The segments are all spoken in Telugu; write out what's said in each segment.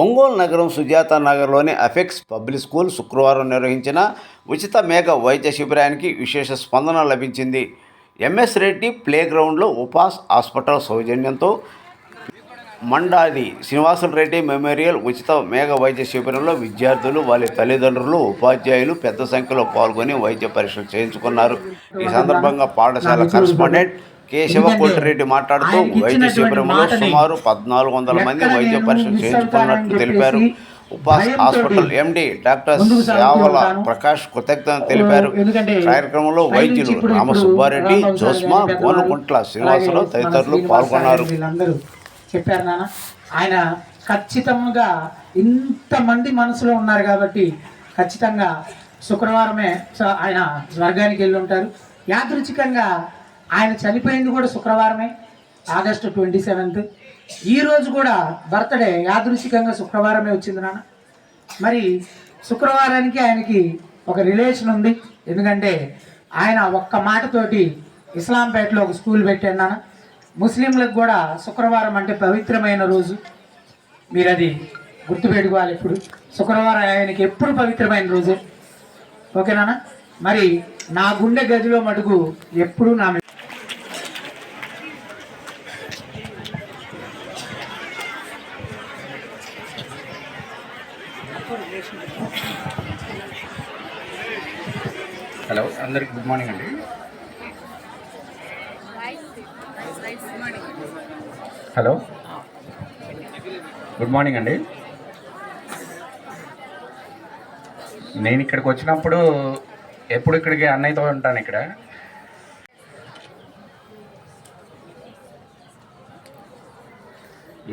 ఒంగోలు నగరం సుజాత నగర్లోని అఫెక్స్ పబ్లిక్ స్కూల్ శుక్రవారం నిర్వహించిన ఉచిత మేఘ వైద్య శిబిరానికి విశేష స్పందన లభించింది. ఎంఎస్ రెడ్డి ప్లే గ్రౌండ్లో ఉపాస్ హాస్పిటల్ సౌజన్యంతో మండాది శ్రీనివాసులు రెడ్డి మెమోరియల్ ఉచిత మేఘ వైద్య శిబిరంలో విద్యార్థులు, వారి తల్లిదండ్రులు, ఉపాధ్యాయులు పెద్ద సంఖ్యలో పాల్గొని వైద్య పరీక్షలు చేయించుకున్నారు. ఈ సందర్భంగా పాఠశాల కరెస్పాండెంట్ కె శివకోటిరెడ్డి మాట్లాడుతూ వైద్య శిబిరంలో సుమారు 1400 మంది వైద్య పరీక్షలు చేయించుకున్నట్లు తెలిపారు. ఉపాస్ హాస్పిటల్ ఎండి డాక్టర్ శ్యావల ప్రకాష్ కృతజ్ఞతలు తెలిపారు. కార్యక్రమంలో వైద్యులు రామసుబ్బారెడ్డి, జోస్మా, గోనకుంట్ల శ్రీనివాసరావు తదితరులు పాల్గొన్నారు. చెప్పారు నాన్న, ఆయన ఖచ్చితంగా ఇంతమంది మనసులో ఉన్నారు కాబట్టి ఖచ్చితంగా శుక్రవారమే ఆయన స్వర్గానికి వెళ్ళి ఉంటారు. యాదృచ్ఛికంగా ఆయన చనిపోయింది కూడా శుక్రవారమే, ఆగస్టు 27. ఈరోజు కూడా బర్త్డే యాదృచ్ఛికంగా శుక్రవారమే వచ్చింది నాన్న. మరి శుక్రవారానికి ఆయనకి ఒక రిలేషన్ ఉంది. ఎందుకంటే ఆయన ఒక్క మాటతోటి ఇస్లాంపేటలో ఒక స్కూల్ పెట్టాడు నాన్న. ముస్లింలకు కూడా శుక్రవారం అంటే పవిత్రమైన రోజు, మీరు అది గుర్తుపెట్టుకోవాలి. ఇప్పుడు శుక్రవారం ఆయనకి ఎప్పుడు పవిత్రమైన రోజే. ఓకేనా? మరి నా గుండె గదిలో మటుకు ఎప్పుడు నా హలో, అందరికి గుడ్ మార్నింగ్ అండి. హలో, గుడ్ మార్నింగ్ అండి. నేను ఇక్కడికి వచ్చినప్పుడు ఎప్పుడు ఇక్కడికి అన్నయ్యతో ఉంటాను. ఇక్కడ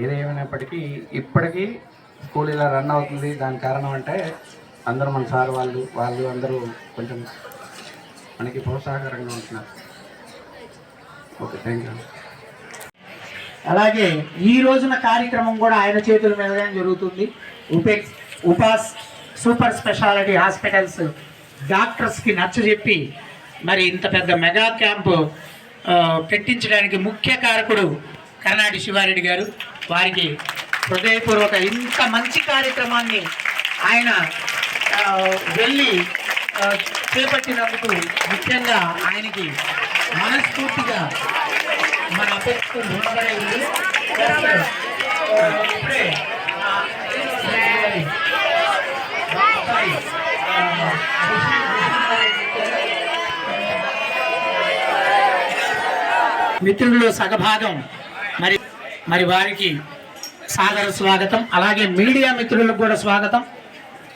ఏదేమైనప్పటికీ ఇప్పటికీ స్కూల్ ఇలా రన్ అవుతుంది. దానికి కారణం అంటే అందరూ మన సార్ వాళ్ళు అందరూ కొంచెం మనకి ప్రోత్సాహకరంగా ఉంటున్నారు. Okay, thank you. అలాగే ఈ రోజున కార్యక్రమం కూడా ఆయన చేతుల మీదనే జరుగుతుంది. ఉపాస్ సూపర్ స్పెషాలిటీ హాస్పిటల్స్ డాక్టర్స్కి నచ్చజెప్పి మరి ఇంత పెద్ద మెగా క్యాంపు పెట్టించడానికి ముఖ్య కారకుడు కర్నాటి శివారెడ్డి గారు. వారికి హృదయపూర్వక ఇంత మంచి కార్యక్రమాన్ని ఆయన వెళ్ళి చేపట్టినందుకు ముఖ్యంగా ఆయనకి మనస్ఫూర్తిగా మన అపేక్ష రుణపడే ఉంది. మిత్రుల్లో సగభాగం మరి వారికి సాదర స్వాగతం. అలాగే మీడియా మిత్రులకు కూడా స్వాగతం.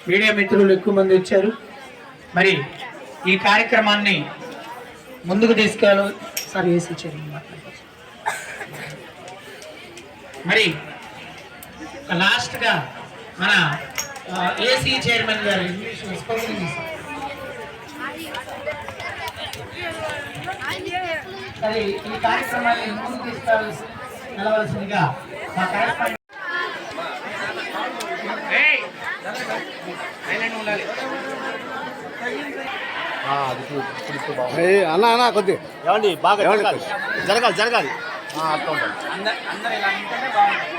మీడియా మిత్రులు ఎక్కువ మంది వచ్చారు. మరి ఈ కార్యక్రమాన్ని ముందుకు తీసుకెళ్ళాలి. సార్ ఏసీ చేయండి. మరి లాస్ట్గా మన ఏసీ చైర్మన్ గారు ఇంగ్లీష్ మరి ఈ కార్యక్రమాన్ని ముందుకు తీసుకెళ్ళవలసిందిగా మా కార్యక్రమం అన్న కొద్ది ఏమండి బాగా జరగాలి అందరూ ఇలా ఉంటేనే బాగుంటుంది.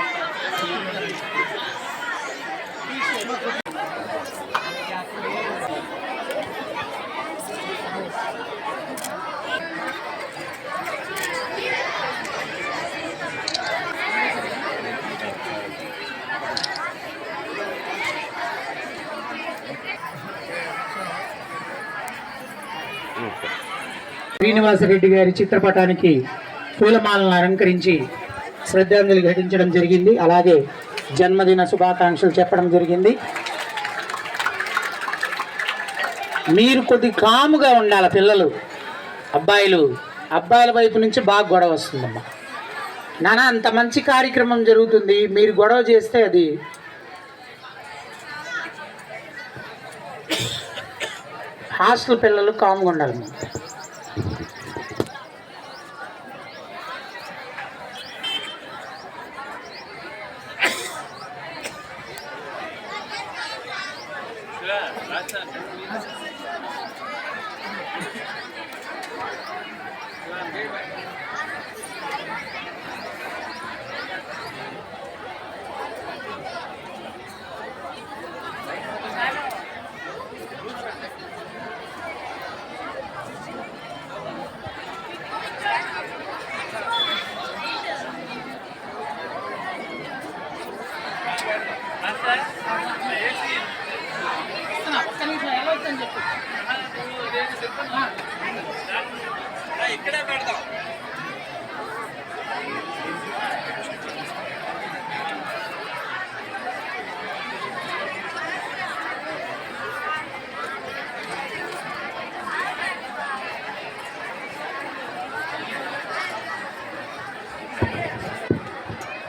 శ్రీనివాసరెడ్డి గారి చిత్రపటానికి పూలమాలను అలంకరించి శ్రద్ధాంజలి ఘటించడం జరిగింది. అలాగే జన్మదిన శుభాకాంక్షలు చెప్పడం జరిగింది. మీరు కొద్ది కాముగా ఉండాలి పిల్లలు. అబ్బాయిల వైపు నుంచి బాగా గొడవ వస్తుందమ్మా. నాన్న అంత మంచి కార్యక్రమం జరుగుతుంది, మీరు గొడవ చేస్తే అది హాస్టల్ పిల్లలు కాముగా ఉండాలి.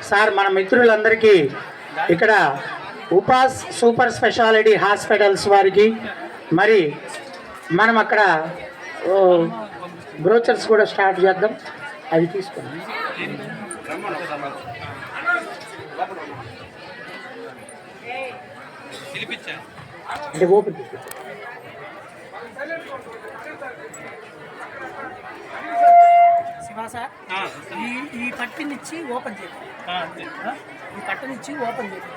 సార్ మన మిత్రులందరికీ ఇక్కడ ఉపాస్ సూపర్ స్పెషాలిటీ హాస్పిటల్స్ వారికి మరి మనం అక్కడ బ్రోచర్స్ కూడా స్టార్ట్ చేద్దాం, అవి తీసుకున్నాం. అంటే ఓపెన్ సార్ ఈ కట్టనిచ్చి ఓపెన్ చేయాలి, ఈ కట్టనిచ్చి ఓపెన్ చేయాలి.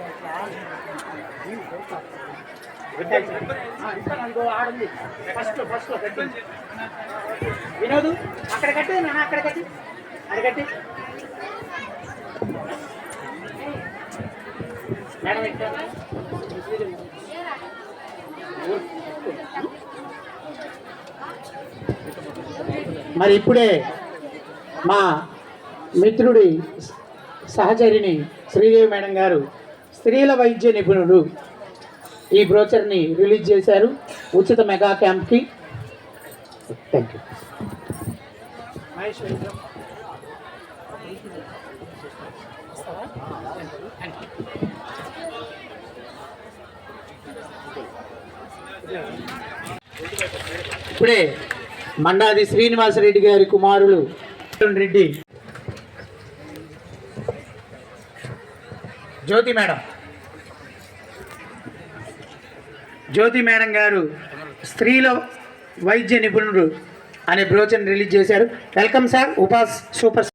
వినోదు అక్కడ కట్టి నాన్న అక్కడ కట్టి అది కట్టి మరి ఇప్పుడే మా మిత్రుడి సహచరిని శ్రీదేవి మేడం గారు స్త్రీల వైద్య నిపుణులు ఈ బ్రోచర్ని రిలీజ్ చేశారు ఉచిత మెగా క్యాంప్కి. Thank you. ఇప్పుడే మండాది శ్రీనివాసరెడ్డి గారి కుమారులు రెడ్డి జ్యోతి మేడం గారు స్త్రీల వైద్య నిపుణుడు అనే బ్రోచర్ని రిలీజ్ చేశారు. Welcome sir ఉపాస్ super.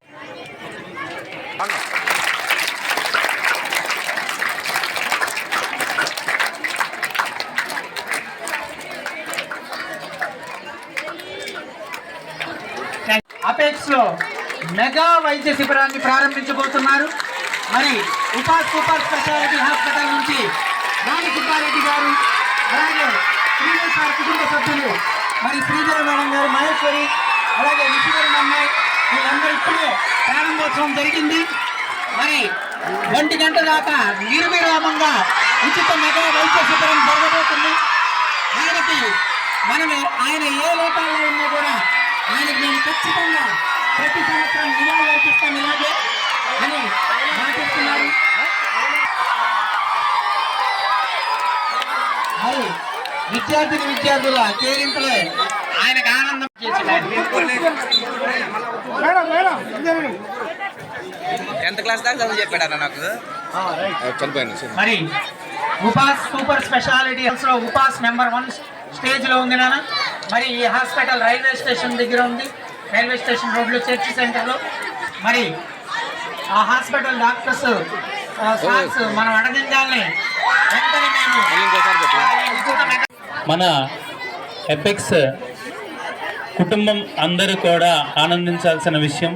అపెక్స్లో మెగా వైద్య శిబిరాన్ని ప్రారంభించబోతున్నారు. మరి ఉపాస్ సూపర్ స్పెషాలిటీ హాస్పిటల్ నుంచి రాణి సుబ్బారెడ్డి గారు, అలాగే శ్రీదేవి సార్ కుటుంబ సభ్యులు, మరి శ్రీదేవి మేడం గారు, మహేశ్వరి, అలాగే విశ్వరి అమ్మాయి, వీళ్ళందరూ ఇప్పుడే ప్రారంభోత్సవం జరిగింది. మరి 1 గంట దాకా నిర్విరామంగా ఉచిత మెగా వైద్య శిబిరం జరగబోతుంది. ఆయన ఏ లోకాల్లో ఉన్నా కూడా ఆయనకు నేను ఖచ్చితంగా ప్రతి సంవత్సరం నివాళులు అర్పిస్తాను ఇలాగే అని మాట్లాడుతున్నారు. మరి విద్యార్థుల కేరింతలే ఆయనకు ఆనందం చేసి మరి ఉపాస్ సూపర్ స్పెషాలిటీ ఉపాస్ నెంబర్ 1 స్టేజ్లో ఉంది నాన్న. మరి ఈ హాస్పిటల్ రైల్వే స్టేషన్ దగ్గర ఉంది, రైల్వే స్టేషన్ రోడ్లో చర్చ్ సెంటర్లో. మరి ఆ హాస్పిటల్ డాక్టర్స్ స్టాఫ్స్ మనం అడగంగానే వెంటనే మన ఎపెక్స్ కుటుంబం అందరూ కూడా ఆనందించాల్సిన విషయం.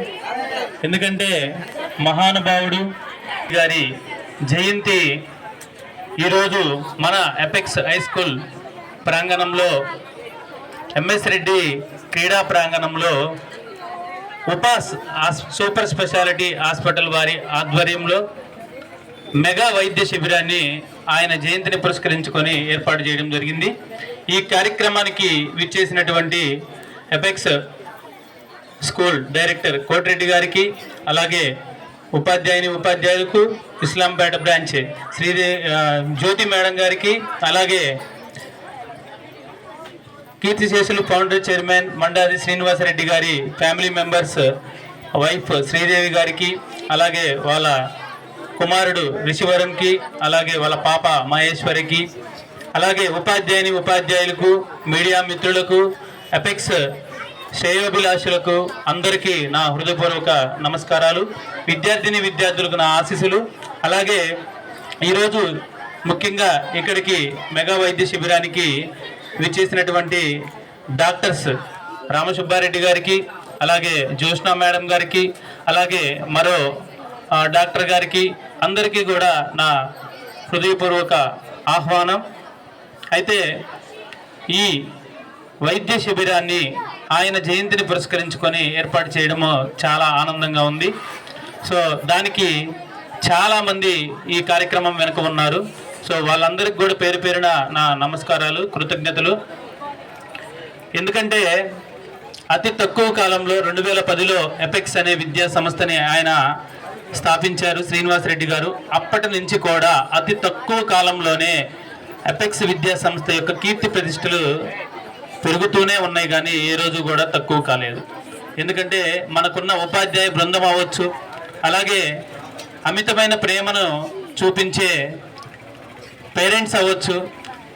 ఎందుకంటే మహానుభావుడు గారి జయంతి ఈరోజు మన ఎపెక్స్ హై స్కూల్ ప్రాంగణంలో, ఎంఎస్ రెడ్డి క్రీడా ప్రాంగణంలో ఉపాస్ సూపర్ స్పెషాలిటీ హాస్పిటల్ వారి ఆధ్వర్యంలో మెగా వైద్య శిబిరాన్ని ఆయన జయంతిని పురస్కరించుకొని ఏర్పాటు చేయడం జరిగింది. ఈ కార్యక్రమానికి విచ్చేసినటువంటి ఎపెక్స్ స్కూల్ డైరెక్టర్ కోటిరెడ్డి గారికి, అలాగే ఉపాధ్యాయులకు, ఇస్లాంపేట బ్రాంచ్ జ్యోతి మేడం గారికి, అలాగే కీర్తిశేషులు ఫౌండర్ చైర్మన్ మండాది శ్రీనివాసరెడ్డి గారి ఫ్యామిలీ మెంబర్స్ వైఫ్ శ్రీదేవి గారికి, అలాగే వాళ్ళ కుమారుడు రిషివరంకి, అలాగే వాళ్ళ పాప మహేశ్వరికి, అలాగే ఉపాధ్యాయులకు, మీడియా మిత్రులకు, ఎపెక్స్ శ్రేయోభిలాషులకు అందరికీ నా హృదయపూర్వక నమస్కారాలు. విద్యార్థులకు నా ఆశీస్సులు. అలాగే ఈరోజు ముఖ్యంగా ఇక్కడికి మెగా వైద్య శిబిరానికి విచ్చేసినటువంటి డాక్టర్స్ రామసుబ్బారెడ్డి గారికి, అలాగే జ్యోష్నా మేడం గారికి, అలాగే మరో డాక్టర్ గారికి అందరికీ కూడా నా హృదయపూర్వక ఆహ్వానం. అయితే ఈ వైద్య శిబిరాన్ని ఆయన జయంతిని పురస్కరించుకొని ఏర్పాటు చేయడము చాలా ఆనందంగా ఉంది. సో దానికి చాలామంది ఈ కార్యక్రమం వెనుక ఉన్నారు. సో వాళ్ళందరికీ కూడా పేరు పేరున నా నమస్కారాలు, కృతజ్ఞతలు. ఎందుకంటే అతి తక్కువ కాలంలో 2010లో ఎపెక్స్ అనే విద్యా సంస్థని ఆయన స్థాపించారు శ్రీనివాసరెడ్డి గారు. అప్పటి నుంచి కూడా అతి తక్కువ కాలంలోనే ఎపెక్స్ విద్యా సంస్థ యొక్క కీర్తి ప్రతిష్టలు పెరుగుతూనే ఉన్నాయి, కానీ ఏ రోజు కూడా తక్కువ కాలేదు. ఎందుకంటే మనకున్న ఉపాధ్యాయ బృందం అవ్వచ్చు, అలాగే అమితమైన ప్రేమను చూపించే పేరెంట్స్ అవ్వచ్చు,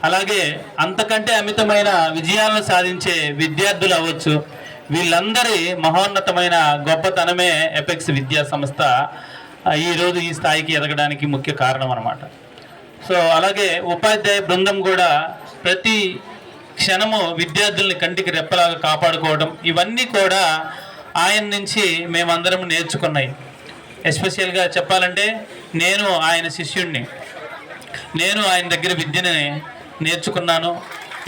అలాగే అంతకంటే అమితమైన విజయాలను సాధించే విద్యార్థులు అవ్వచ్చు, వీళ్ళందరి మహోన్నతమైన గొప్పతనమే ఎపెక్స్ విద్యా సంస్థ ఈరోజు ఈ స్థాయికి ఎదగడానికి ముఖ్య కారణం అన్నమాట. సో అలాగే ఉపాధ్యాయ బృందం కూడా ప్రతి క్షణము విద్యార్థుల్ని కంటికి రెప్పలాగా కాపాడుకోవడం, ఇవన్నీ కూడా ఆయన నుంచి మేమందరం నేర్చుకున్నాయి. ఎస్పెషల్గా చెప్పాలంటే నేను ఆయన శిష్యుణ్ణి, నేను ఆయన దగ్గర విద్యని నేర్చుకున్నాను,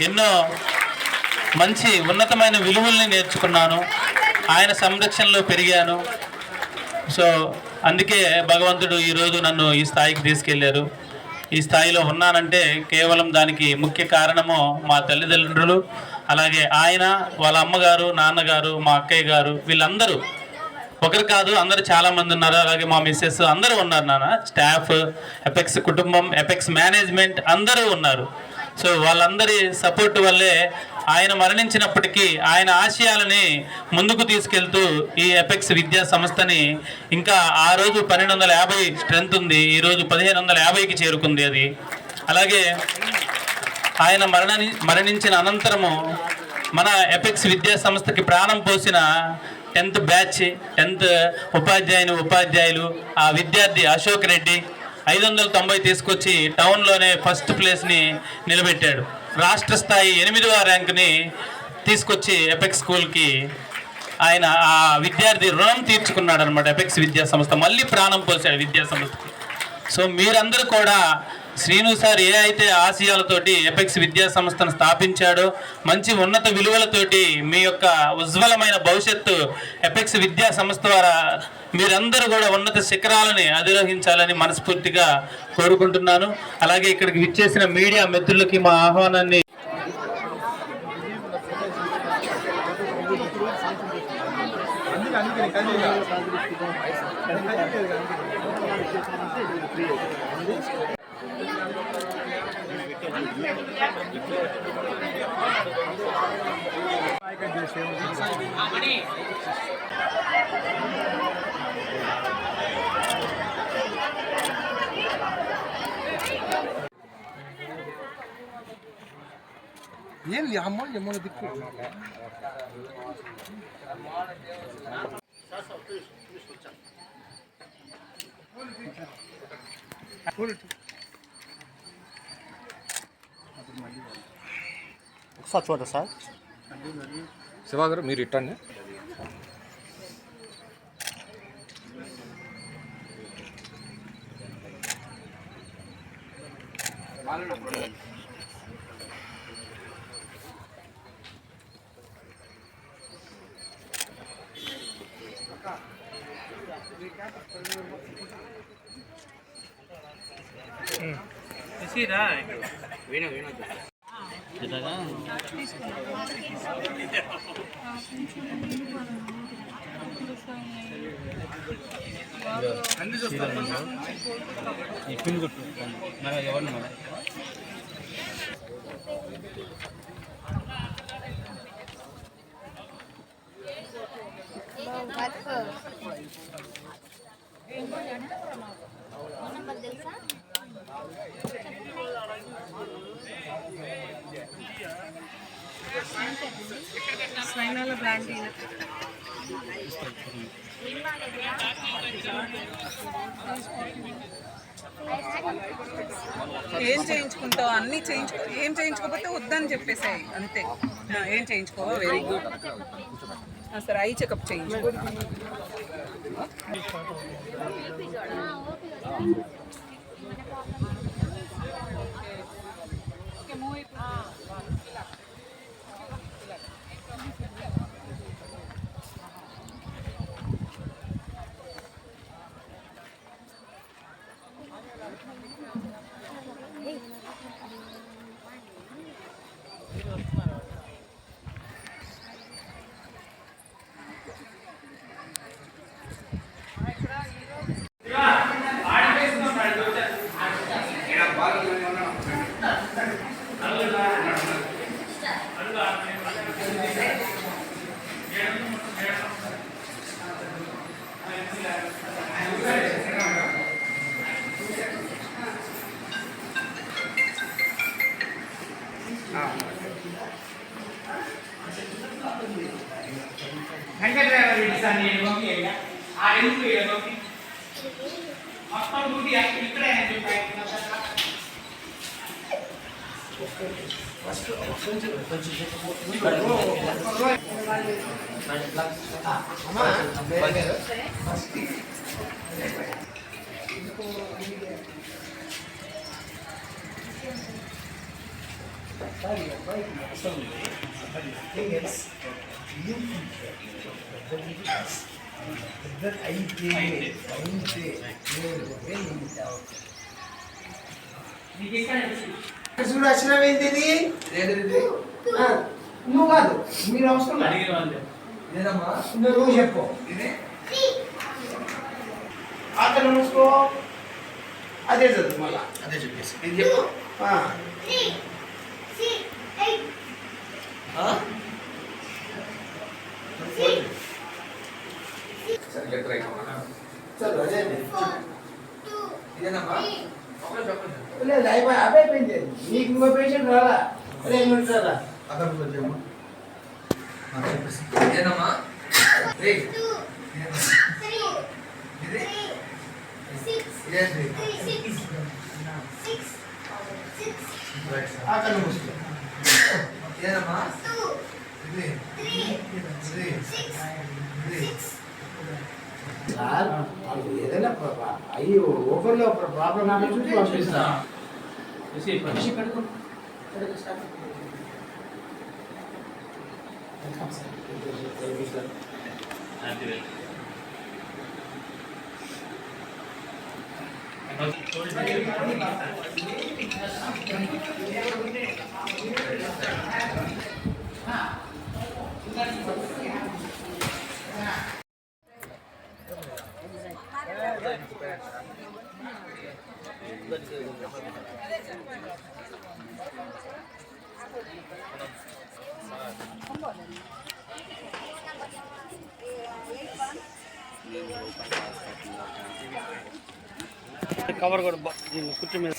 ఎన్నో మంచి ఉన్నతమైన విలువల్ని నేర్చుకున్నాను, ఆయన సంరక్షణలో పెరిగాను. సో అందుకే భగవంతుడు ఈరోజు నన్ను ఈ స్థాయికి తీసుకెళ్లారు. ఈ స్థాయిలో ఉన్నానంటే కేవలం దానికి ముఖ్య కారణము మా తల్లిదండ్రులు, అలాగే ఆయన, వాళ్ళ అమ్మగారు, నాన్నగారు, మా అక్కయ్య గారు, వీళ్ళందరూ ఒకరు కాదు, అందరూ చాలామంది ఉన్నారు. అలాగే మా మిస్సెస్ అందరూ ఉన్నారు, నాన్న స్టాఫ్, ఎపెక్స్ కుటుంబం, ఎపెక్స్ మేనేజ్మెంట్ అందరూ ఉన్నారు. సో వాళ్ళందరి సపోర్ట్ వల్లే ఆయన మరణించినప్పటికీ ఆయన ఆశయాలని ముందుకు తీసుకెళ్తూ ఈ ఎపెక్స్ విద్యా సంస్థని ఇంకా ఆ రోజు 1250 స్ట్రెంత్ ఉంది, ఈరోజు 1550కి చేరుకుంది అది. అలాగే ఆయన మరణించిన అనంతరము మన ఎపెక్స్ విద్యా సంస్థకి ప్రాణం పోసిన 10th బ్యాచ్ 10th ఉపాధ్యాయులు ఆ విద్యార్థి అశోక్ రెడ్డి 590 తీసుకొచ్చి టౌన్లోనే ఫస్ట్ ప్లేస్ని నిలబెట్టాడు. రాష్ట్ర స్థాయి 8వ ర్యాంక్ని తీసుకొచ్చి ఎపెక్స్ స్కూల్కి ఆయన ఆ విద్యార్థి రుణం తీర్చుకున్నాడు అనమాట. ఎపెక్స్ విద్యా సంస్థ మళ్ళీ ప్రాణం పోసాడు విద్యా సంస్థకి. సో మీరందరూ కూడా శ్రీను సార్ ఏ అయితే ఆశయాలతోటి ఎపెక్స్ విద్యా సంస్థను స్థాపించాడో, మంచి ఉన్నత విలువలతోటి మీ యొక్క ఉజ్వలమైన భవిష్యత్తు ఎపెక్స్ విద్యా సంస్థ ద్వారా మీరందరూ కూడా ఉన్నత శిఖరాలని అధిరోహించాలని మనస్ఫూర్తిగా కోరుకుంటున్నాను. అలాగే ఇక్కడికి విచ్చేసిన మీడియా మిత్రులకి మా ఆహ్వానాన్ని ಎಲ್ಲಿ ಅಮ್ಮ ಎಮ್ಮನ ದಿಕ್ಕು ఒకసారి చూడ సార్ శివాగారు మీరు ఇట్టండి. స్వైనాల బ్రాండీ ఏం చేయించుకుంటావు అన్నీ ఏం చేయించుకోకపోతే వద్దని చెప్పేసాయి అంతే. ఏం చేయించుకోవా? Very good. సరే ఐ చెకప్ చేయించుకో. చూడు వచ్చినవేంటి నువ్వు కాదు మీరు అవసరం నువ్వు చెప్పు అతను చూసుకో అదే చదువు మళ్ళా అదే చెప్పేసి నేను చెప్పు లేదు అయిపోయింది నీకు ఇంకో పేషెంట్ రాలా సారా అక్కడ మూసుకో సార్ ఏదైనా అయ్యి ఓపెన్లో ప్రాబ్లం నాకు చూసి పంపిస్తా కవర్ కూడా కుర్చీ మీద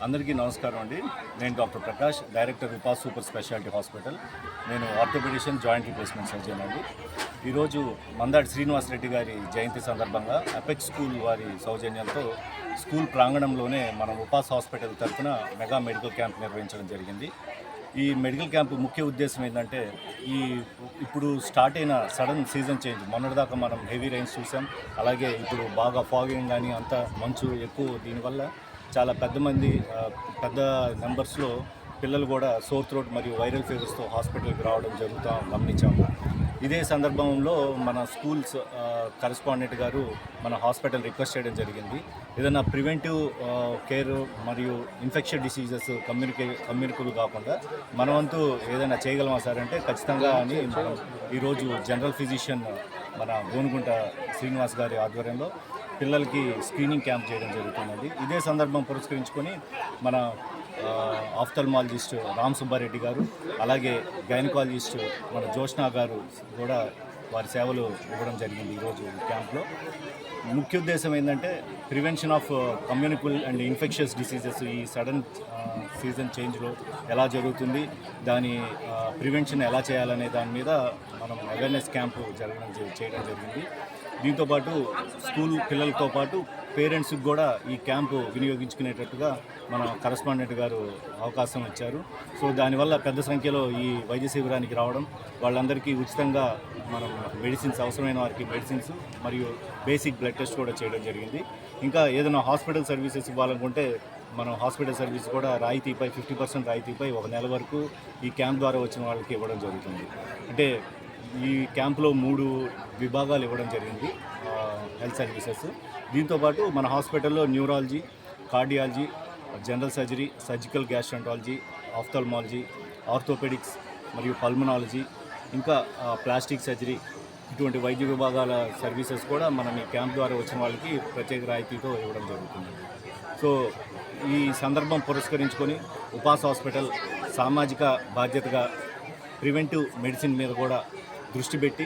అందరికీ నమస్కారం అండి. నేను doctor Prakash, director ఉపాస్ super speciality hospital. నేను ఆర్థోపెడిషియన్, జాయింట్ రీప్లేస్మెంట్ సర్జన్ అండి. ఈరోజు మందాడి శ్రీనివాస్ రెడ్డి గారి జయంతి సందర్భంగా అపెక్స్ స్కూల్ వారి సౌజన్యంతో స్కూల్ ప్రాంగణంలోనే మనం ఉపాస్ హాస్పిటల్ తరఫున మెగా మెడికల్ క్యాంప్ నిర్వహించడం జరిగింది. ఈ మెడికల్ క్యాంప్ ముఖ్య ఉద్దేశం ఏంటంటే, ఇప్పుడు స్టార్ట్ అయిన సడన్ సీజన్ చేంజ్, మొన్నటిదాకా మనం హెవీ రైన్స్ చూసాం, అలాగే ఇప్పుడు బాగా ఫాగింగ్ కానీ అంత మంచు ఎక్కువ, దీనివల్ల చాలా పెద్ద నెంబర్స్లో పిల్లలు కూడా సోర్ థ్రోట్ మరియు వైరల్ ఫీవర్స్తో హాస్పిటల్కి రావడం గమనించాము. ఇదే సందర్భంలో మన స్కూల్స్ కరెస్పాండెంట్ గారు మన హాస్పిటల్ రిక్వెస్ట్ చేయడం జరిగింది. ఏదైనా ప్రివెంటివ్ కేర్ మరియు ఇన్ఫెక్షన్ డిసీజెస్ కమ్యూనికబుల్ కాకుండా మనవంతు ఏదైనా చేయగలమా సార్ అంటే ఖచ్చితంగా అని మనం ఈరోజు జనరల్ ఫిజిషియన్ మన గోనుగుంట శ్రీనివాస్ గారి ఆధ్వర్యంలో పిల్లలకి స్క్రీనింగ్ క్యాంప్ చేయడం జరుగుతున్నది. ఇదే సందర్భం పురస్కరించుకొని మన ఆఫ్థల్మాలజిస్ట్ రామ్ సుబ్బారెడ్డి గారు, అలాగే గైనకాలజిస్ట్ మన జోష్నా గారు కూడా వారి సేవలు ఇవ్వడం జరిగింది ఈరోజు క్యాంప్లో. ముఖ్య ఉద్దేశం ఏంటంటే prevention of communicable and infections diseases ఈ సడన్ సీజన్ చేంజ్లో ఎలా జరుగుతుంది, దాని ప్రివెన్షన్ ఎలా చేయాలనే దాని మీద మనం అవేర్నెస్ క్యాంపు చేయడం జరిగింది. దీంతోపాటు స్కూల్ పిల్లలతో పాటు పేరెంట్స్కి కూడా ఈ క్యాంపు వినియోగించుకునేటట్టుగా మన కరెస్పాండెంట్ గారు అవకాశం ఇచ్చారు. సో దానివల్ల పెద్ద సంఖ్యలో ఈ వైద్య శిబిరానికి రావడం, వాళ్ళందరికీ ఉచితంగా మనం అవసరమైన వారికి మెడిసిన్స్ మరియు బేసిక్ బ్లడ్ టెస్ట్ కూడా చేయడం జరిగింది. ఇంకా ఏదైనా హాస్పిటల్ సర్వీసెస్ ఇవ్వాలనుకుంటే మనం హాస్పిటల్ సర్వీస్ కూడా 50% రాయితీపై 1 నెల వరకు ఈ క్యాంప్ ద్వారా వచ్చిన వాళ్ళకి ఇవ్వడం జరుగుతుంది. అంటే ఈ క్యాంపులో 3 విభాగాలు ఇవ్వడం జరిగింది హెల్త్ సర్వీసెస్. దీంతోపాటు మన హాస్పిటల్లో neurology, cardiology, general surgery, surgical gastroenterology, ophthalmology, orthopaedics మరియు పల్మనాలజీ, ఇంకా ప్లాస్టిక్ సర్జరీ ఇటువంటి వైద్య విభాగాల సర్వీసెస్ కూడా మనం ఈ క్యాంప్ ద్వారా వచ్చిన వాళ్ళకి ప్రత్యేక రాయితీతో ఇవ్వడం జరుగుతుంది. సో ఈ సందర్భం పురస్కరించుకొని ఉపాస్ హాస్పిటల్ సామాజిక బాధ్యతగా ప్రివెంటివ్ మెడిసిన్ మీద కూడా దృష్టి పెట్టి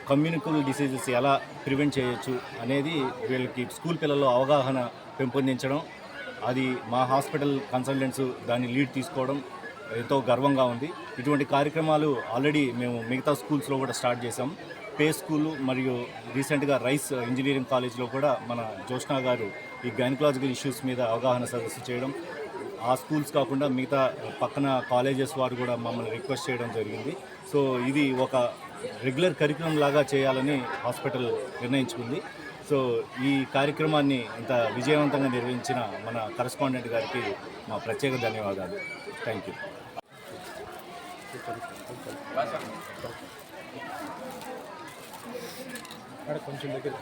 కమ్యూనికబుల్ డిసీజెస్ ఎలా ప్రివెంట్ చేయొచ్చు అనేది వీళ్ళకి స్కూల్ పిల్లల్లో అవగాహన పెంపొందించడం, అది మా హాస్పిటల్ కన్సల్టెంట్స్ దాన్ని లీడ్ తీసుకోవడం ఎంతో గర్వంగా ఉంది. ఇటువంటి కార్యక్రమాలు ఆల్రెడీ మేము మిగతా స్కూల్స్లో కూడా స్టార్ట్ చేసాం. పే స్కూలు మరియు రీసెంట్గా రైస్ ఇంజనీరింగ్ కాలేజ్లో కూడా మన జోష్నా గారు ఈ గైనకాలజికల్ ఇష్యూస్ మీద అవగాహన సదస్సు చేయడం, ఆ స్కూల్స్ కాకుండా మిగతా పక్కన కాలేజెస్ వారు కూడా మమ్మల్ని రిక్వెస్ట్ చేయడం జరిగింది. సో ఇది ఒక రెగ్యులర్ కరిక్యులం లాగా చేయాలని హాస్పిటల్ నిర్ణయించుకుంది. సో ఈ కార్యక్రమాన్ని ఇంత విజయవంతంగా నిర్వహించిన మన కరెస్పాండెంట్ గారికి మా ప్రత్యేక ధన్యవాదాలు. Thank you. కొంచెం దగ్గర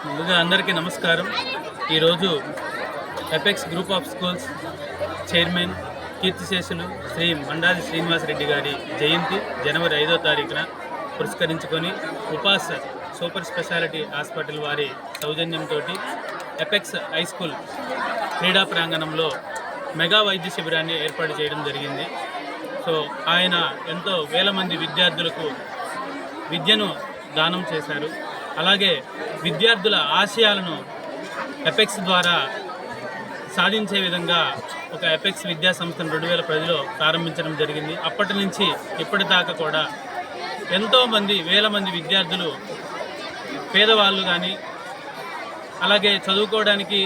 ముందుగా అందరికీ నమస్కారం. ఈరోజు apex group of schools chairman కీర్తిశేషులు శ్రీ మండాది శ్రీనివాసరెడ్డి గారి జయంతి జనవరి 5వ తారీఖున పురస్కరించుకొని ఉపాస్ సూపర్ స్పెషాలిటీ హాస్పిటల్ వారి సౌజన్యంతో ఎపెక్స్ హై స్కూల్ క్రీడా ప్రాంగణంలో మెగా వైద్య శిబిరాన్ని ఏర్పాటు చేయడం జరిగింది. సో ఆయన ఎంతో వేల మంది విద్యార్థులకు విద్యను దానం చేశారు. అలాగే విద్యార్థుల ఆశయాలను ఎపెక్స్ ద్వారా సాధించే విధంగా ఒక ఎపెక్స్ విద్యా సంస్థను 2010లో ప్రారంభించడం జరిగింది. అప్పటి నుంచి ఇప్పటిదాకా కూడా ఎంతోమంది వేల మంది విద్యార్థులు, పేదవాళ్ళు కానీ అలాగే చదువుకోవడానికి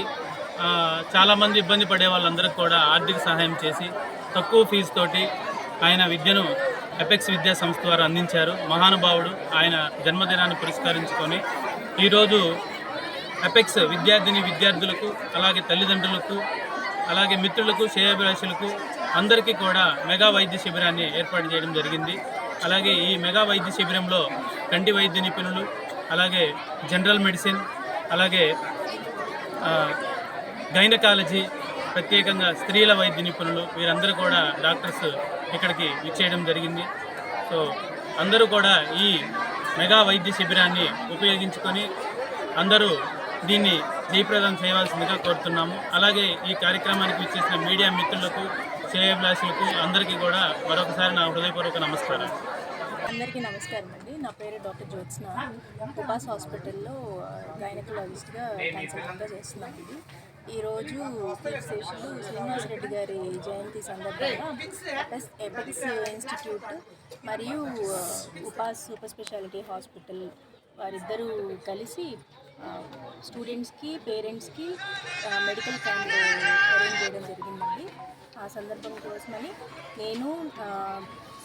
చాలామంది ఇబ్బంది పడే వాళ్ళందరికీ కూడా ఆర్థిక సహాయం చేసి తక్కువ ఫీజుతోటి ఆయన విద్యను ఎపెక్స్ విద్యా సంస్థ వారు అందించారు. మహానుభావుడు. ఆయన జన్మదినాన్ని పురస్కరించుకొని ఈరోజు ఎపెక్స్ విద్యార్థులకు అలాగే తల్లిదండ్రులకు అలాగే మిత్రులకు శ్రేయోభిలాషులకు అందరికీ కూడా మెగా వైద్య శిబిరాన్ని ఏర్పాటు చేయడం జరిగింది. అలాగే ఈ మెగా వైద్య శిబిరంలో కంటి వైద్య నిపుణులు, అలాగే జనరల్ మెడిసిన్, అలాగే గైనకాలజీ, ప్రత్యేకంగా స్త్రీల వైద్య నిపుణులు, వీరందరూ కూడా డాక్టర్స్ ఇక్కడికి విచ్చేయడం జరిగింది. సో అందరూ కూడా ఈ మెగా వైద్య శిబిరాన్ని ఉపయోగించుకొని అందరూ దీన్ని జయప్రదం చేయవలసిందిగా కోరుతున్నాము. అలాగే ఈ కార్యక్రమానికి విచ్చేసిన మీడియా మిత్రులకు, శ్రేయోభిలాషులకు అందరికీ కూడా మరొకసారి నా హృదయపూర్వక నమస్కారం. అందరికీ నమస్కారం అండి. నా పేరు డాక్టర్ జ్యోత్స్న. ఉపాస్ హాస్పిటల్లో గైనకాలజిస్ట్గా కన్సల్టెంట్గా చేస్తున్నామండి. ఈరోజు కీర్తిశేషులు శ్రీనివాసరెడ్డి గారి జయంతి సందర్భంగా ఎపెక్స్ ఇన్స్టిట్యూట్ మరియు ఉపాస్ సూపర్ స్పెషాలిటీ హాస్పిటల్ వారిద్దరూ కలిసి స్టూడెంట్స్కి, పేరెంట్స్కి మెడికల్ క్యాంప్ అరేంజ్ చేయడం జరిగిందండి. ఆ సందర్భం కోసమని నేను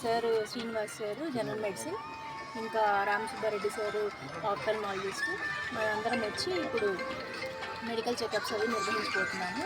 sir Srinivas sir general medicine, ఇంకా రామ్ సుబ్బారెడ్డి సారు ఆప్థల్మాలజిస్ట్, మనందరం వచ్చి ఇప్పుడు మెడికల్ చెకప్స్ అవి నిర్వహించబోతున్నాము.